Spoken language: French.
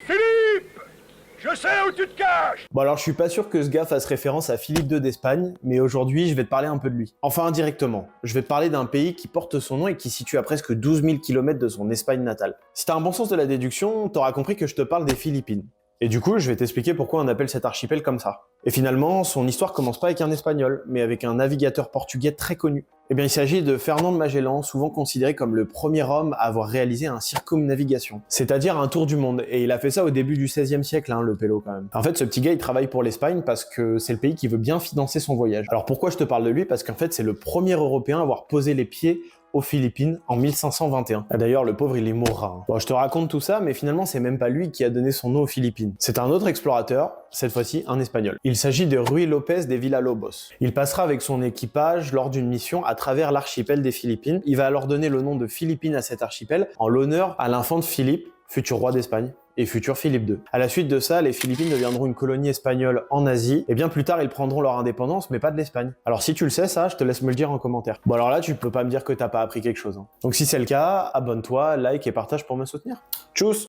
Philippe! Je sais où tu te caches! Bon alors je suis pas sûr que ce gars fasse référence à Philippe II d'Espagne, mais aujourd'hui je vais te parler un peu de lui. Enfin indirectement, je vais te parler d'un pays qui porte son nom et qui se situe à presque 12 000 km de son Espagne natale. Si t'as un bon sens de la déduction, t'auras compris que je te parle des Philippines. Et du coup, je vais t'expliquer pourquoi on appelle cet archipel comme ça. Et finalement, son histoire commence pas avec un espagnol, mais avec un navigateur portugais très connu. Eh bien, il s'agit de Fernand de Magellan, souvent considéré comme le premier homme à avoir réalisé un circumnavigation, c'est-à-dire un tour du monde. Et il a fait ça au début du XVIe siècle, le pélo quand même. En fait, ce petit gars, il travaille pour l'Espagne parce que c'est le pays qui veut bien financer son voyage. Alors pourquoi je te parle de lui? Parce qu'en fait, c'est le premier Européen à avoir posé les pieds aux Philippines en 1521. D'ailleurs, le pauvre, il est mourra. Bon, je te raconte tout ça, mais finalement, c'est même pas lui qui a donné son nom aux Philippines. C'est un autre explorateur, cette fois-ci un espagnol. Il s'agit de Ruy Lopez de Villalobos. Il passera avec son équipage lors d'une mission à travers l'archipel des Philippines. Il va alors donner le nom de Philippines à cet archipel en l'honneur à l'infant de Philippe, futur roi d'Espagne et futur Philippe II. À la suite de ça, les Philippines deviendront une colonie espagnole en Asie, et bien plus tard, ils prendront leur indépendance, mais pas de l'Espagne. Alors si tu le sais, ça, je te laisse me le dire en commentaire. Bon alors là, tu peux pas me dire que t'as pas appris quelque chose. Donc si c'est le cas, abonne-toi, like et partage pour me soutenir. Tchuss!